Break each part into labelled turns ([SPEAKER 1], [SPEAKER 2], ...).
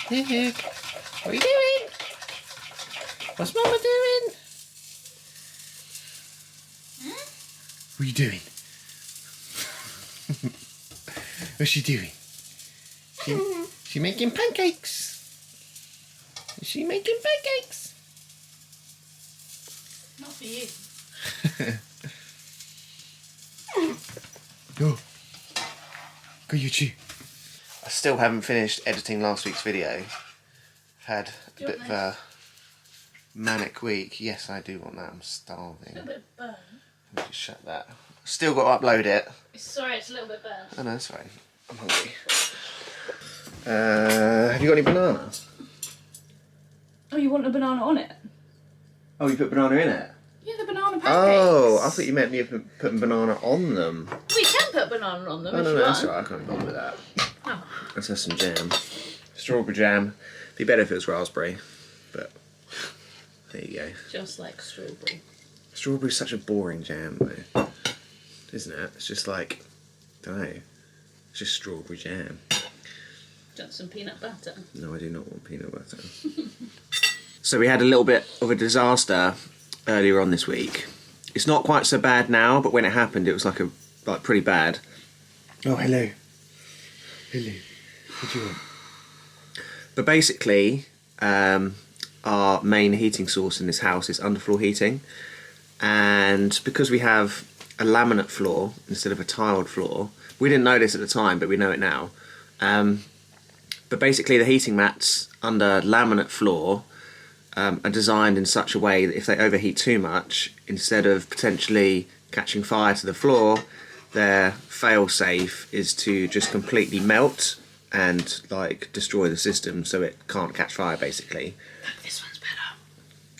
[SPEAKER 1] Look. What are you doing? What's Mama doing? What are you doing? What's she doing? She making pancakes. Is she making pancakes?
[SPEAKER 2] Not for you.
[SPEAKER 1] Go. Go, you chew. I still haven't finished editing last week's video. Had a bit of a manic week. Yes, I do want that. I'm starving.
[SPEAKER 2] It's a little bit burnt.
[SPEAKER 1] Let me just shut that. Still got to upload it.
[SPEAKER 2] Sorry, it's a little bit burnt.
[SPEAKER 1] Oh no, that's fine. I'm hungry. Have you got any bananas?
[SPEAKER 2] Oh, you want a banana on it?
[SPEAKER 1] Oh, you put banana in it?
[SPEAKER 2] Yeah, the banana pancakes.
[SPEAKER 1] Oh, I thought you meant you putting banana on them.
[SPEAKER 2] We can put banana on them if
[SPEAKER 1] No,
[SPEAKER 2] you
[SPEAKER 1] that's
[SPEAKER 2] want.
[SPEAKER 1] alright. I can't bother with that.
[SPEAKER 2] Oh.
[SPEAKER 1] Let's have some jam. Strawberry jam. Be better if it was raspberry, but there you go.
[SPEAKER 2] Just like strawberry.
[SPEAKER 1] Strawberry's such a boring jam, though, isn't it? It's just like, I don't know. It's just strawberry jam.
[SPEAKER 2] Do you want some peanut butter?
[SPEAKER 1] No, I do not want peanut butter. So we had a little bit of a disaster earlier on this week. It's not quite so bad now, but when it happened, it was like pretty bad. Oh, hello. Hello. What do you want? But basically, our main heating source in this house is underfloor heating, and because we have a laminate floor instead of a tiled floor, we didn't know this at the time, but we know it now. But basically, the heating mats under laminate floor are designed in such a way that if they overheat too much, instead of potentially catching fire to the floor, their fail-safe is to just completely melt and like destroy the system so it can't catch fire, basically.
[SPEAKER 2] Look, this one's better.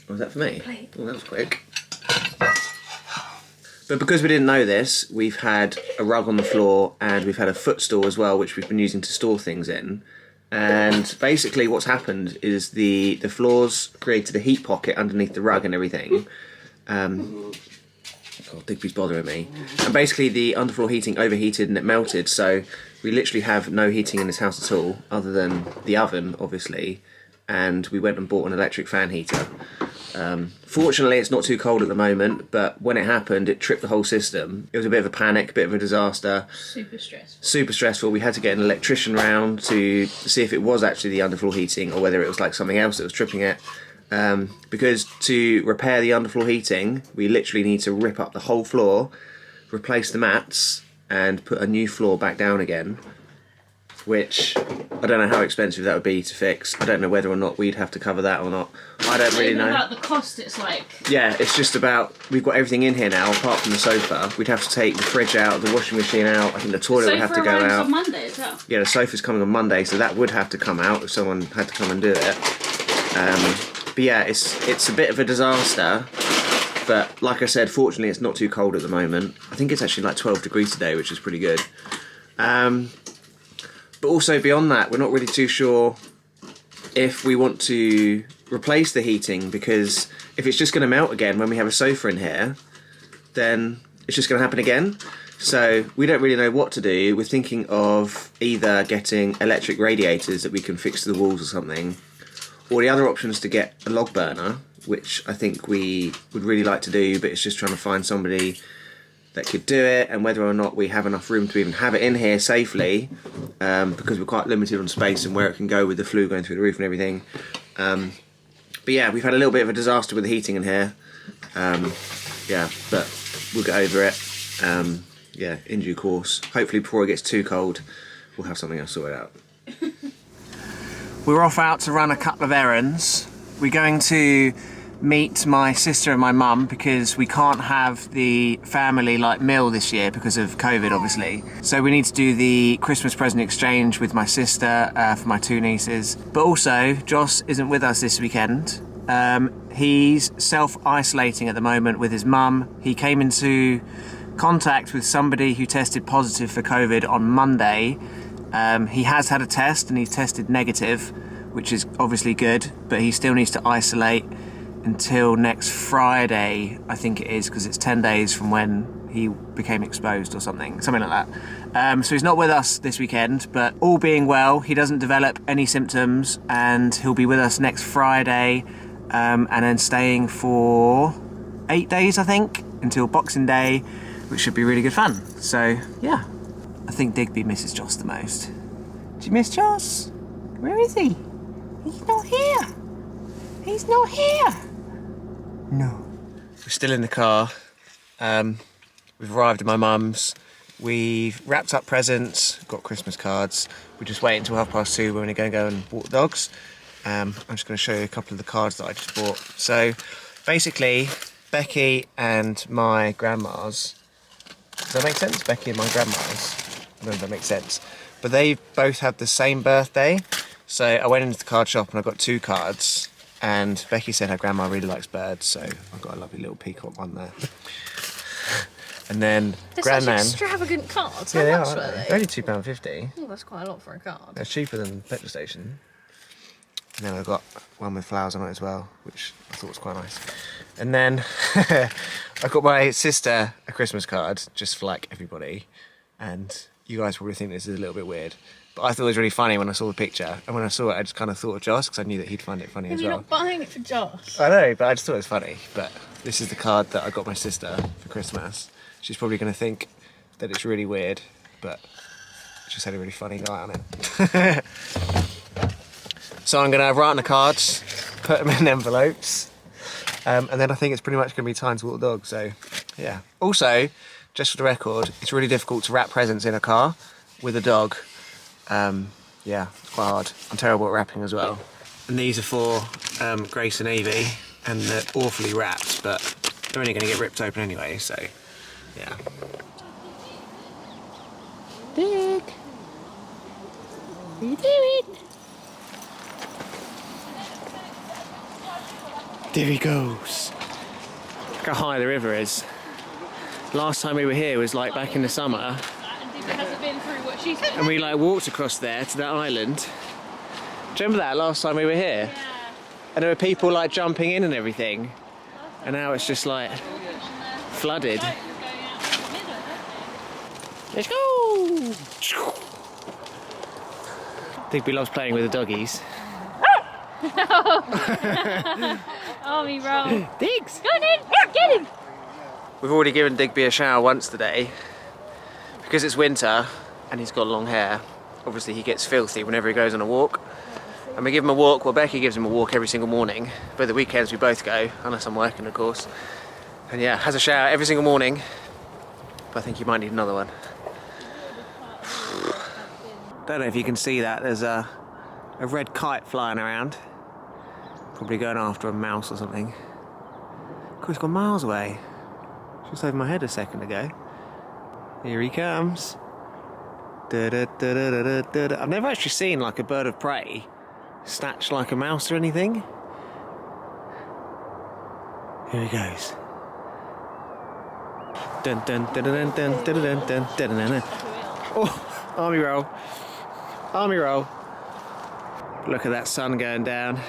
[SPEAKER 1] Was that for me?
[SPEAKER 2] Plate.
[SPEAKER 1] Oh, that was quick. But because we didn't know this, we've had a rug on the floor and we've had a footstool as well, which we've been using to store things in. And basically what's happened is the floors created a heat pocket underneath the rug and everything. God, Digby's bothering me. And basically the underfloor heating overheated and it melted, so we literally have no heating in this house at all, other than the oven, obviously. And we went and bought an electric fan heater. Fortunately, it's not too cold at the moment, but when it happened, it tripped the whole system. It was a bit of a panic, a bit of a disaster.
[SPEAKER 2] Super stressful.
[SPEAKER 1] Super stressful. We had to get an electrician round to see if it was actually the underfloor heating or whether it was like something else that was tripping it. Because to repair the underfloor heating, we literally need to rip up the whole floor, replace the mats, and put a new floor back down again. Which, I don't know how expensive that would be to fix. I don't know whether or not we'd have to cover that or not. I don't really know.
[SPEAKER 2] About the cost, it's like...
[SPEAKER 1] Yeah, it's just about, we've got everything in here now, apart from the sofa. We'd have to take the fridge out, the washing machine out, I think the toilet would have to go out.
[SPEAKER 2] On Monday as well.
[SPEAKER 1] Yeah, the sofa's coming on Monday, so that would have to come out if someone had to come and do it. But yeah, it's a bit of a disaster. But like I said, fortunately it's not too cold at the moment. I think it's actually like 12 degrees today, which is pretty good. But also beyond that, we're not really too sure if we want to replace the heating, because if it's just going to melt again when we have a sofa in here, then it's just going to happen again. So we don't really know what to do. We're thinking of either getting electric radiators that we can fix to the walls or something, or the other option is to get a log burner, which I think we would really like to do, but it's just trying to find somebody that could do it, and whether or not we have enough room to even have it in here safely, because we're quite limited on space and where it can go with the flue going through the roof and everything. But yeah, we've had a little bit of a disaster with the heating in here. Yeah, but we'll get over it. Yeah, in due course. Hopefully before it gets too cold, we'll have something else sorted out. We're off out to run a couple of errands. We're going to meet my sister and my mum because we can't have the family like meal this year because of COVID, obviously. So we need to do the Christmas present exchange with my sister for my two nieces. But also, Joss isn't with us this weekend. He's self-isolating at the moment with his mum. He came into contact with somebody who tested positive for COVID on Monday. He has had a test and he's tested negative, which is obviously good, but he still needs to isolate until next Friday, I think it is, because it's 10 days from when he became exposed or something like that. So he's not with us this weekend, but all being well, he doesn't develop any symptoms, and he'll be with us next Friday, and then staying for 8 days, I think, until Boxing Day, which should be really good fun. So yeah, I think Digby misses Joss the most. Do you miss Joss? Where is he? He's not here. He's not here. No. We're still in the car. We've arrived at my mum's. We've wrapped up presents, got Christmas cards. We're just waiting until 2:30 when we're going to go and walk the dogs. I'm just going to show you a couple of the cards that I just bought. So basically, Becky and my grandma's. Does that make sense? Becky and my grandma's. I don't know if that makes sense. But they both had the same birthday. So I went into the card shop and I got 2 cards. And Becky said her grandma really likes birds, so I've got a lovely little peacock one there. And then Grandnan.
[SPEAKER 2] Extravagant cards.
[SPEAKER 1] Yeah, they
[SPEAKER 2] How
[SPEAKER 1] are.
[SPEAKER 2] much were
[SPEAKER 1] They're
[SPEAKER 2] they?
[SPEAKER 1] only £2.50.
[SPEAKER 2] Oh, that's quite a lot for a card.
[SPEAKER 1] They're cheaper than the petrol station. And then I've got one with flowers on it as well, which I thought was quite nice. And then I got my sister a Christmas card, just for like everybody. And you guys probably think this is a little bit weird, but I thought it was really funny when I saw the picture. And when I saw it, I just kind of thought of Joss, because I knew that he'd find it funny as
[SPEAKER 2] You're
[SPEAKER 1] well.
[SPEAKER 2] not buying it for Joss.
[SPEAKER 1] I know, but I just thought it was funny. But this is the card that I got my sister for Christmas. She's probably going to think that it's really weird, but it just had a really funny guy on it. So I'm going to write on the cards, put them in envelopes, and then I think it's pretty much going to be time to walk the dog. So yeah. Also, just for the record, it's really difficult to wrap presents in a car with a dog. Yeah, it's quite hard. I'm terrible at wrapping as well. And these are for Grace and Evie, and they're awfully wrapped, but they're only going to get ripped open anyway, so yeah. Dick! What are you doing? There he goes. Look how high the river is. Last time we were here was like back in the summer.
[SPEAKER 2] Hasn't been through what she's been.
[SPEAKER 1] And we like walked across there to that island. Do you remember that last time we were here?
[SPEAKER 2] Yeah.
[SPEAKER 1] And there were people like jumping in and everything. And now it's just like flooded. Let's go! Digby loves playing with the doggies.
[SPEAKER 2] Army roll.
[SPEAKER 1] Diggs!
[SPEAKER 2] Go on in! Get him!
[SPEAKER 1] We've already given Digby a shower once today. Because it's winter and he's got long hair, obviously he gets filthy whenever he goes on a walk. And we give him a walk, well Becky gives him a walk every single morning, but the weekends we both go, unless I'm working of course. And yeah, has a shower every single morning, but I think he might need another one. Don't know if you can see that, there's a red kite flying around. Probably going after a mouse or something. Of course, it's gone miles away. Just over my head a second ago. Here he comes. Da, da, da, da, da, da, da. I've never actually seen like a bird of prey snatch like a mouse or anything. Here he goes. Dun dun dun dun dun dun dun dun dun dun dun. Oh, army roll. Army roll. Look at that sun going down.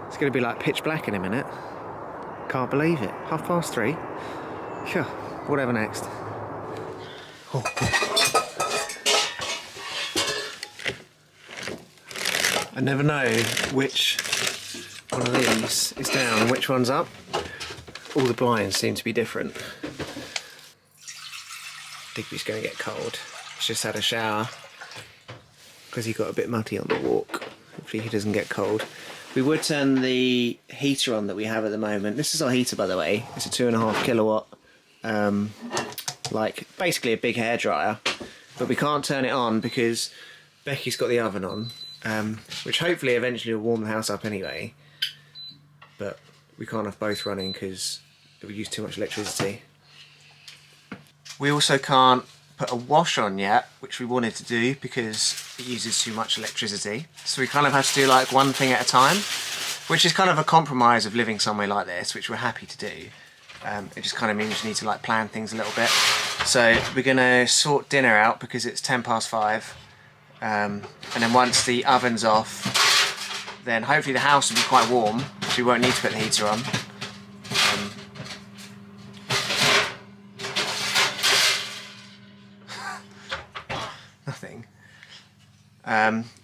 [SPEAKER 1] It's going to be like pitch black in a minute. Can't believe it. 3:30. Sure. Whatever next. Oh. I never know which one of these is down and which one's up. All the blinds seem to be different. Digby's going to get cold. He's just had a shower because he got a bit muddy on the walk. Hopefully he doesn't get cold. We would turn the heater on that we have at the moment. This is our heater, by the way. It's a 2.5 kilowatt, like basically a big hairdryer. But we can't turn it on because Becky's got the oven on, which hopefully eventually will warm the house up anyway. But we can't have both running because it would use too much electricity. We also can't put a wash on yet, which we wanted to do because it uses too much electricity. So we kind of have to do like one thing at a time, which is kind of a compromise of living somewhere like this, which we're happy to do. It just kind of means you need to like plan things a little bit. So we're gonna sort dinner out because it's 5:10. And then once the oven's off, then hopefully the house will be quite warm, so we won't need to put the heater on.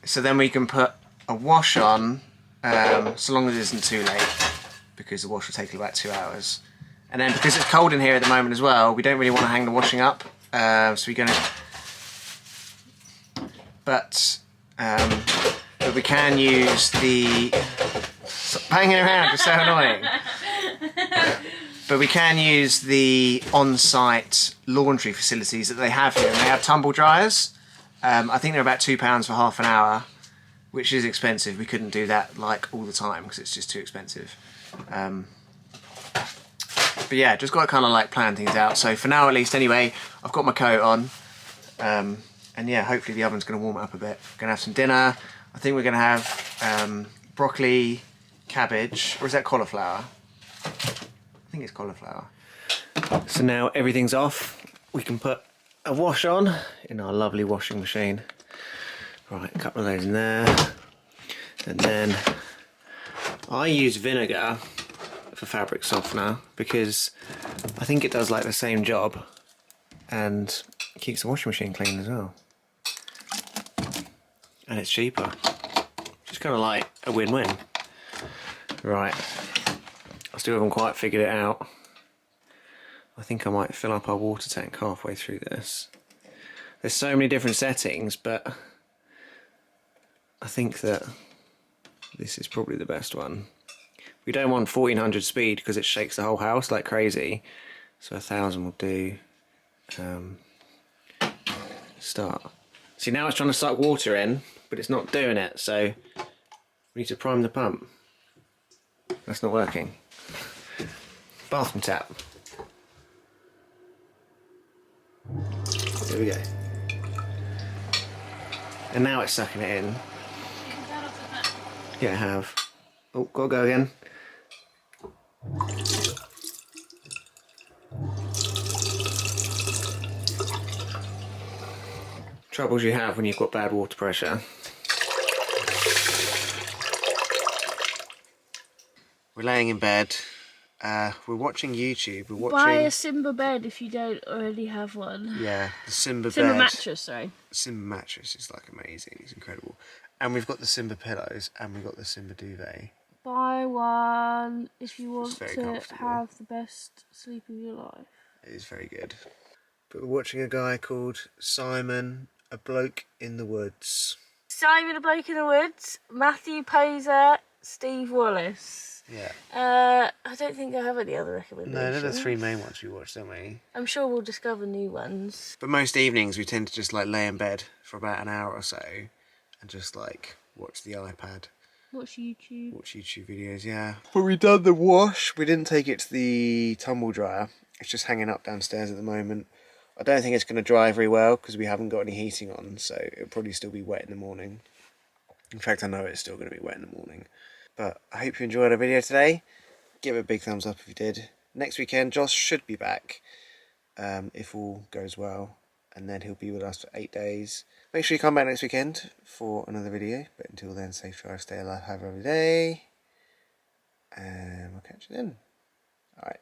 [SPEAKER 1] So then we can put a wash on, so long as it isn't too late, because the wash will take about 2 hours. And then because it's cold in here at the moment as well, we don't really want to hang the washing up. So we're going to... But we can use the... Stop banging around, you're so annoying. But we can use the on-site laundry facilities that they have here. And they have tumble dryers. I think they're about £2 for half an hour, which is expensive. We couldn't do that like all the time because it's just too expensive. But yeah, just got to kind of like plan things out. So for now at least anyway, I've got my coat on. And yeah, hopefully the oven's going to warm it up a bit. We're going to have some dinner. I think we're going to have broccoli, cabbage, or is that cauliflower? I think it's cauliflower. So now everything's off. We can put a wash on in our lovely washing machine. Right, a couple of those in there. And then I use vinegar for fabric softener because I think it does like the same job and keeps the washing machine clean as well. And it's cheaper. Just kind of like a win-win. Right, I still haven't quite figured it out. I think I might fill up our water tank halfway through this. There's so many different settings, but I think that this is probably the best one. We don't want 1400 speed because it shakes the whole house like crazy. So 1000 will do. Start. See, now it's trying to suck water in, but it's not doing it, so we need to prime the pump. That's not working. Bathroom tap. There we go. And now it's sucking it in. Yeah, I have. Oh, gotta go again. Troubles you have when you've got bad water pressure. We're laying in bed. We're watching YouTube. We're watching...
[SPEAKER 2] Buy a Simba bed if you don't already have one.
[SPEAKER 1] Yeah, the Simba bed.
[SPEAKER 2] Simba mattress, sorry.
[SPEAKER 1] Simba mattress is like amazing. It's incredible. And we've got the Simba pillows and we've got the Simba duvet.
[SPEAKER 2] Buy one if you want
[SPEAKER 1] very
[SPEAKER 2] to
[SPEAKER 1] comfortable.
[SPEAKER 2] have the best sleep of your life.
[SPEAKER 1] It is very good. But we're watching a guy called Simon, a bloke in the woods.
[SPEAKER 2] Simon, a bloke in the woods. Matthew Poser, Steve Wallace.
[SPEAKER 1] Yeah.
[SPEAKER 2] I don't think I have any other recommendations.
[SPEAKER 1] No, they're the three main ones we watch, don't we?
[SPEAKER 2] I'm sure we'll discover new ones.
[SPEAKER 1] But most evenings we tend to just like lay in bed for about an hour or so and just like watch the iPad.
[SPEAKER 2] Watch YouTube.
[SPEAKER 1] Watch YouTube videos, yeah. But we done the wash. We didn't take it to the tumble dryer. It's just hanging up downstairs at the moment. I don't think it's going to dry very well because we haven't got any heating on, so it'll probably still be wet in the morning. In fact, I know it's still going to be wet in the morning. But I hope you enjoyed our video today. Give it a big thumbs up if you did. Next weekend, Josh should be back, if all goes well. And then he'll be with us for 8 days. Make sure you come back next weekend for another video. But until then, safe drive, stay alive, have a lovely day. And we'll catch you then. Alright.